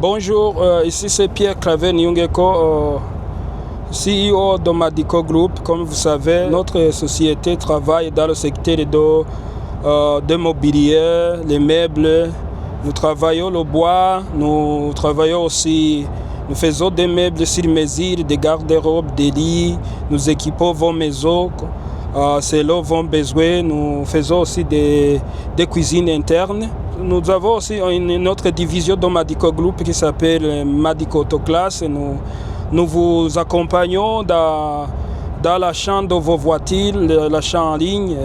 Bonjour, ici c'est Pierre Claver Nyungeko, CEO de Madico Group. Comme vous savez, notre société travaille dans le secteur de mobilier, les meubles. Nous travaillons le bois, nous travaillons aussi, nous faisons des meubles sur mesure, des garde-robes, des lits, nous équipons vos maisons selon vos besoins. Nous faisons aussi des cuisines internes. Nous avons aussi une autre division de Madico Group qui s'appelle Madico Autoclass. Nous vous accompagnons dans l'achat de vos voitures, l'achat en ligne,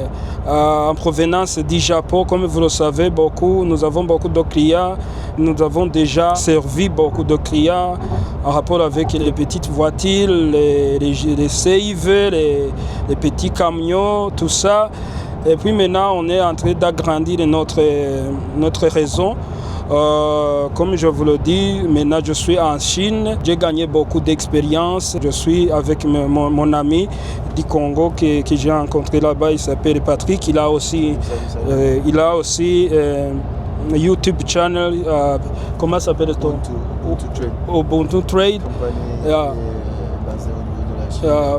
en provenance du Japon. Comme vous le savez, nous avons beaucoup de clients. Nous avons déjà servi beaucoup de clients en rapport avec les petites voitures, les Save, les petits camions, tout ça. Et puis maintenant, on est en train d'agrandir notre réseau. Comme je vous le dis, maintenant je suis en Chine. J'ai gagné beaucoup d'expérience. Je suis avec mon ami du Congo que j'ai rencontré là-bas. Il s'appelle Patrick. Il a aussi YouTube channel. Comment s'appelle ton Ubuntu Trade.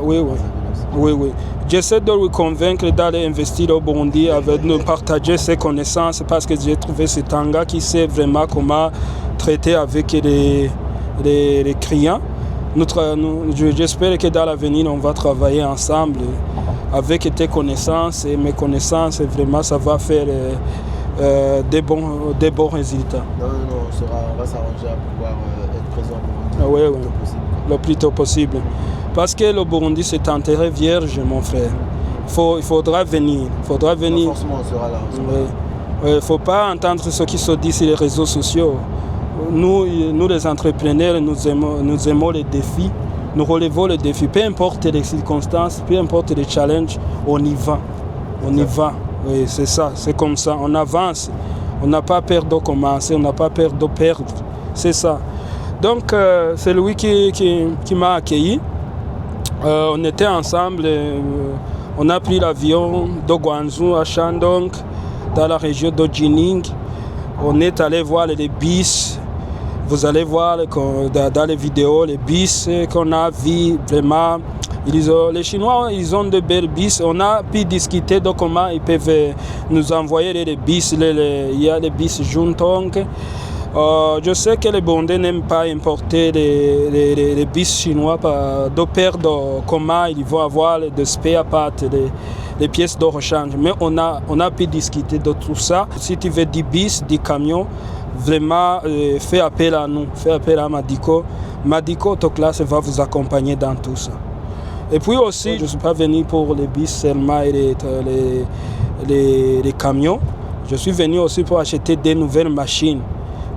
Oui. J'essaie de lui convaincre d'aller investir au Burundi, avec nous partager ses connaissances, parce que j'ai trouvé cet gars qui sait vraiment comment traiter avec les clients. J'espère que dans l'avenir, on va travailler ensemble avec tes connaissances et mes connaissances. Vraiment, ça va faire des bons résultats. Non, on va s'arranger à pouvoir être présent au Burundi le plus tôt possible. Parce que le Burundi, c'est un terrain vierge, mon frère. Il faudra venir. Forcément, on sera là. Il ne faut pas entendre ce qui se dit sur les réseaux sociaux. Nous les entrepreneurs, nous aimons les défis. Nous relevons les défis. Peu importe les circonstances, peu importe les challenges, on y va. On y va. Oui, c'est ça. C'est comme ça. On avance. On n'a pas peur de commencer. On n'a pas peur de perdre. C'est ça. Donc, c'est lui qui m'a accueilli. On était ensemble, on a pris l'avion de Guangzhou à Shandong, dans la région de Jining. On est allé voir les bus. Vous allez voir dans les vidéos les bus qu'on a vus. Vraiment, les Chinois, ils ont de belles bus. On a pu discuter de comment ils peuvent nous envoyer les bus. Il y a les bus Juntong. Je sais que les Burundais n'aiment pas importer les bus chinois de peur de comment ils vont avoir des spare parts, les pièces de rechange. Mais on a pu discuter de tout ça. Si tu veux des bus, des camions, vraiment fais appel à nous, fais appel à Madico. Madico Autoclass va vous accompagner dans tout ça. Et puis aussi, je ne suis pas venu pour les bus seulement et les camions. Je suis venu aussi pour acheter des nouvelles machines.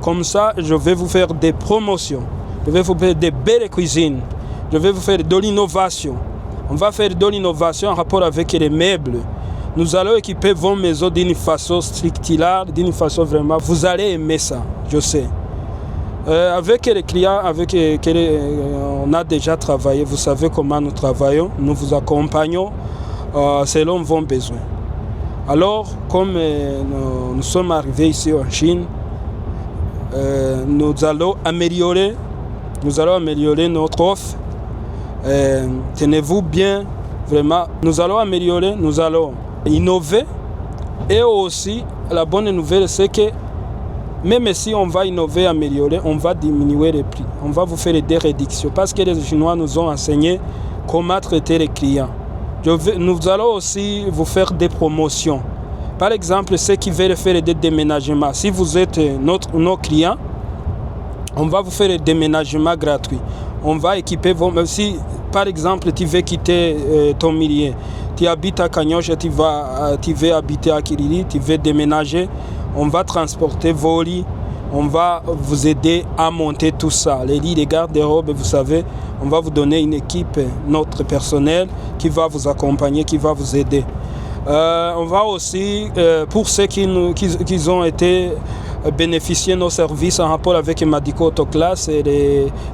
Comme ça, je vais vous faire des promotions. Je vais vous faire des belles cuisines. Je vais vous faire de l'innovation. On va faire de l'innovation en rapport avec les meubles. Nous allons équiper vos maisons d'une façon structurale, d'une façon vraiment... Vous allez aimer ça, je sais. Avec les clients avec lesquels on a déjà travaillé, vous savez comment nous travaillons. Nous vous accompagnons selon vos besoins. Alors, comme nous sommes arrivés ici en Chine, nous allons améliorer notre offre. Tenez-vous bien, vraiment. Nous allons améliorer, nous allons innover. Et aussi, la bonne nouvelle, c'est que même si on va innover, améliorer, on va diminuer les prix. On va vous faire des réductions parce que les Chinois nous ont enseigné comment traiter les clients. Nous allons aussi vous faire des promotions. Par exemple, ceux qui veulent faire des déménagements, si vous êtes nos clients, on va vous faire des déménagements gratuits. On va équiper si par exemple tu veux quitter ton milieu, tu habites à Kanyosha, tu veux habiter à Kiriri, tu veux déménager, on va transporter vos lits, on va vous aider à monter tout ça. Les lits, les garde-robes, vous savez, on va vous donner une équipe, notre personnel, qui va vous accompagner, qui va vous aider. On va aussi, pour ceux qui ont été bénéficier de nos services en rapport avec Madico Autoclass et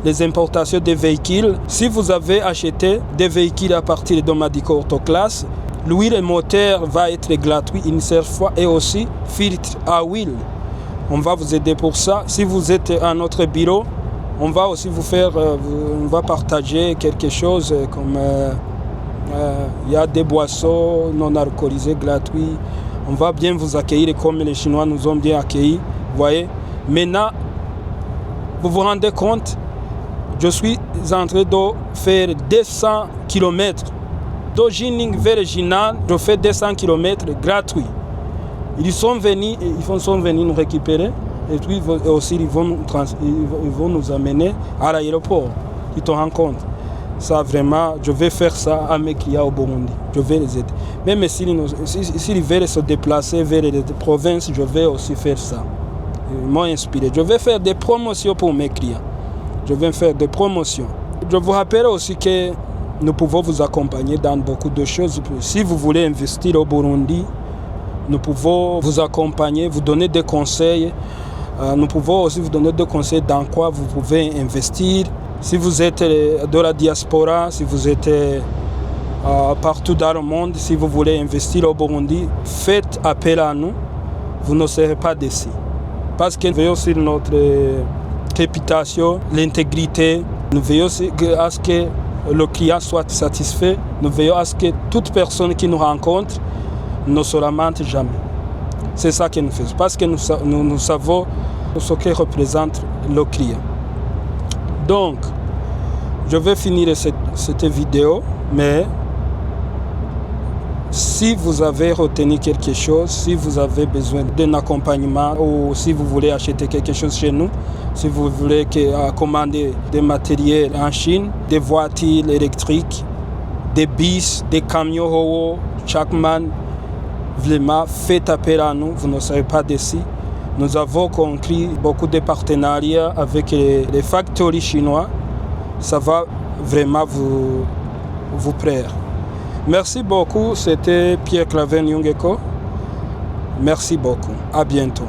les importations des véhicules. Si vous avez acheté des véhicules à partir de Madico Autoclass, l'huile moteur va être gratuite une seule fois et aussi filtre à huile. On va vous aider pour ça. Si vous êtes à notre bureau, on va aussi vous faire, on va partager quelque chose comme il y a des boissons non alcoolisées gratuites. On va bien vous accueillir comme les Chinois nous ont bien accueillis. Vous voyez. Maintenant, vous vous rendez compte, je suis en train de faire 200 km. De Jining vers Jinan, je fais 200 km gratuits. Ils sont venus nous récupérer et puis aussi ils vont nous amener à l'aéroport. Tu te rends compte? Ça vraiment, je vais faire ça à mes clients au Burundi. Je vais les aider. Même s'ils veulent se déplacer vers les provinces, je vais aussi faire ça. Ils m'ont inspiré. Je vais faire des promotions pour mes clients. Je vais faire des promotions. Je vous rappelle aussi que nous pouvons vous accompagner dans beaucoup de choses. Si vous voulez investir au Burundi, nous pouvons vous accompagner, vous donner des conseils. Nous pouvons aussi vous donner des conseils dans quoi vous pouvez investir. Si vous êtes de la diaspora, si vous êtes partout dans le monde, si vous voulez investir au Burundi, faites appel à nous. Vous ne serez pas déçus. Parce que nous veillons sur notre réputation, l'intégrité. Nous veillons à ce que le client soit satisfait. Nous veillons à ce que toute personne qui nous rencontre ne se lamente jamais. C'est ça que nous faisons. Parce que nous savons ce que représente le client. Donc, je vais finir cette vidéo, mais si vous avez retenu quelque chose, si vous avez besoin d'un accompagnement ou si vous voulez acheter quelque chose chez nous, si vous voulez commander des matériels en Chine, des voitures électriques, des bus, des camions, Chakman, vraiment faites appel à nous, vous ne serez pas déçus. Nous avons conclu beaucoup de partenariats avec les factories chinois. Ça va vraiment vous plaire. Merci beaucoup, c'était Pierre Claver Nyungeko. Merci beaucoup. À bientôt.